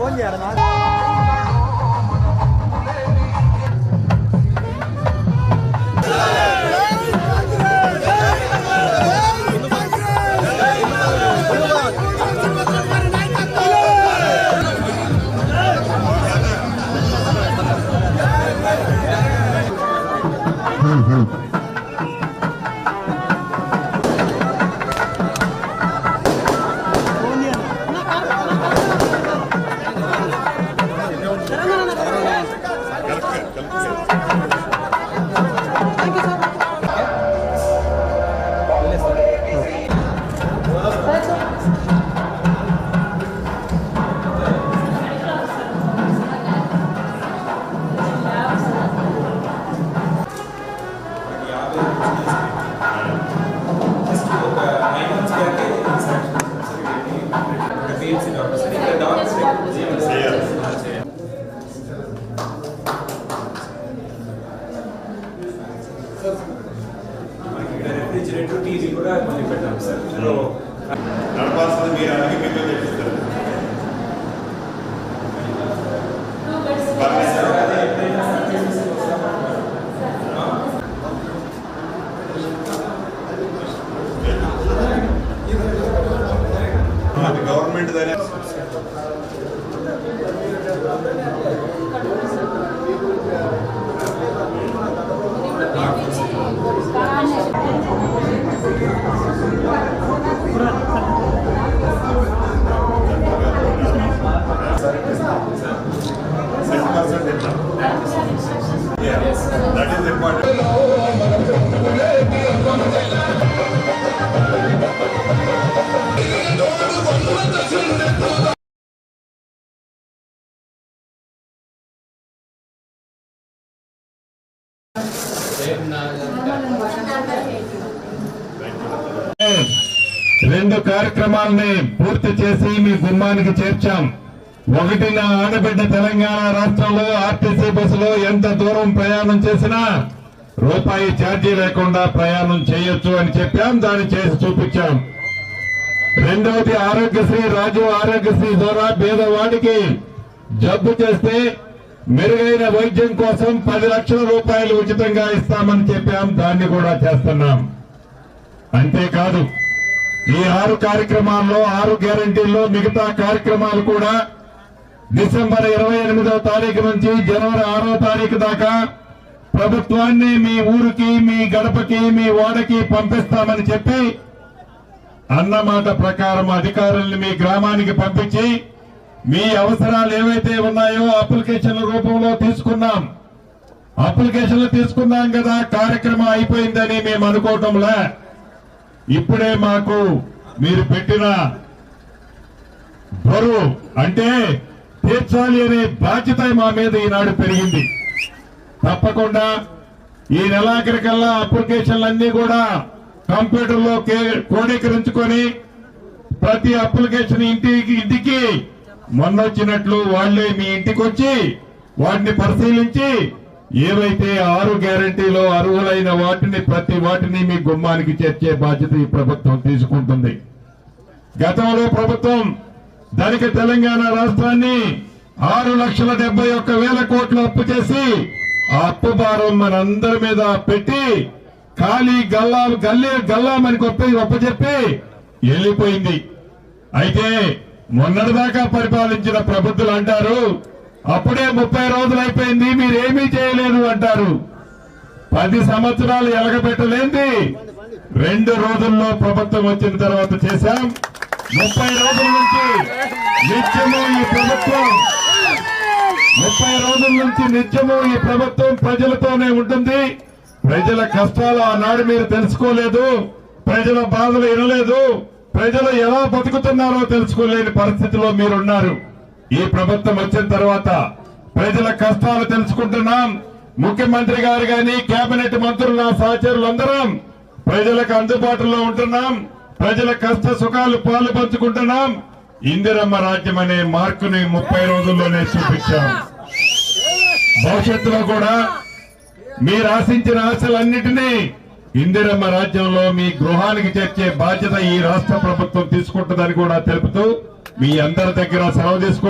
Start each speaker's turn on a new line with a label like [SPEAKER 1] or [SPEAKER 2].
[SPEAKER 1] Phone చేయాలి
[SPEAKER 2] TV కూడా మళ్ళీ పెట్టాం సార్.
[SPEAKER 3] నడపాల్సింది మీరు అడిగి మీతో చేపిస్తారు. అది గవర్నమెంట్ దాని that is important.
[SPEAKER 4] రెండు కార్యక్రమాలని పూర్తి చేసి మీ గుమ్మానికి చేర్చాం. ఒకటి, నా ఆడబిడ్డ తెలంగాణ రాష్ట్రంలో ఆర్టీసీ బస్సులో ఎంత దూరం ప్రయాణం చేసినా రూపాయి ఛార్జీ లేకుండా ప్రయాణం చేయొచ్చు అని చెప్పాం. దాన్ని చేసి చూపించాం. రెండవది, ఆరోగ్యశ్రీ, రాజు ఆరోగ్యశ్రీ ద్వారా పేదవాడికి జబ్బు చేస్తే మెరుగైన వైద్యం కోసం 10 లక్షల రూపాయలు ఉచితంగా ఇస్తామని చెప్పాం. దాన్ని కూడా చేస్తున్నాం. అంతేకాదు, ఈ 6 కార్యక్రమాల్లో 6 గ్యారంటీల్లో మిగతా కార్యక్రమాలు కూడా డిసెంబర్ 28వ తారీఖు నుంచి జనవరి 6వ తారీఖు దాకా ప్రభుత్వాన్ని మీ ఊరికి, మీ గడపకి, మీ వాడకి పంపిస్తామని చెప్పి అన్నమాట ప్రకారం అధికారుల్ని మీ గ్రామానికి పంపించి మీ అవసరాలు ఏవైతే ఉన్నాయో అప్లికేషన్ల రూపంలో తీసుకున్నాం. అప్లికేషన్లు తీసుకున్నాం కదా, కార్యక్రమం అయిపోయిందని మేము అనుకోవటంలే. ఇప్పుడే మాకు మీరు పెట్టిన బరువు అంటే తీర్చాలి అనే బాధ్యత మా మీద ఈనాడు పెరిగింది. తప్పకుండా ఈ నెలాఖరికల్లా అప్లికేషన్లన్నీ కూడా కంప్యూటర్లో క్రోడీకరించుకొని ప్రతి అప్లికేషన్ ఇంటికి మొన్నొచ్చినట్లు వాళ్లే మీ ఇంటికి వచ్చి వాటిని పరిశీలించి ఏవైతే 6 గ్యారంటీలో అర్హులైన ప్రతి వాటిని మీ గుమ్మానికి చేర్చే బాధ్యత ఈ ప్రభుత్వం తీసుకుంటుంది. గతంలో ప్రభుత్వం ధనిక తెలంగాణ రాష్ట్రాన్ని 6,71,000 కోట్లు అప్పు చేసి ఆ అప్పు భారం మనందరి మీద పెట్టి ఖాళీ గల్లామని ఒప్పచెప్పి వెళ్లిపోయింది. అయితే మొన్నటిదాకా పరిపాలించిన ప్రభుత్వాలు అంటారు అప్పుడే 30 రోజులు అయిపోయింది, మీరేమీ చేయలేదు అంటారు. 10 సంవత్సరాలు ఎలగబెట్టలేంది 2 రోజుల్లో ప్రభుత్వం వచ్చిన తర్వాత చేశాం. 30 రోజుల నుంచి నిత్యము ఈ ప్రభుత్వం 30 రోజుల నుంచి నిత్యము ఈ ప్రభుత్వం ప్రజలతోనే ఉంటుంది. ప్రజల కష్టాలు ఆనాడు మీరు తెలుసుకోలేదు, ప్రజల బాధలు వినలేదు, ప్రజలు ఎలా బతుకుతున్నారో తెలుసుకోలేని పరిస్థితిలో మీరున్నారు. ఈ ప్రభుత్వం వచ్చిన తర్వాత ప్రజల కష్టాలు తెలుసుకుంటున్నాం. ముఖ్యమంత్రి గారు గాని, కేబినెట్ మంత్రులు, నా సహచరులందరం ప్రజలకు అందుబాటులో ఉంటున్నాం. ప్రజల కష్ట సుఖాలు పాలు పంచుకుంటున్నాం. ఇందిరమ్మ రాజ్యం అనే మార్కుని 30 రోజుల్లోనే చూపించాం. భవిష్యత్తులో కూడా మీరు ఆశించిన ఆశలన్నిటినీ ఇందిరమ్మ రాజ్యంలో మీ గృహానికి చేర్చే బాధ్యత ఈ రాష్ట్ర ప్రభుత్వం తీసుకుంటుందని కూడా తెలుపుతూ మీ అందరి దగ్గర సెలవు తీసుకుంటున్నాం.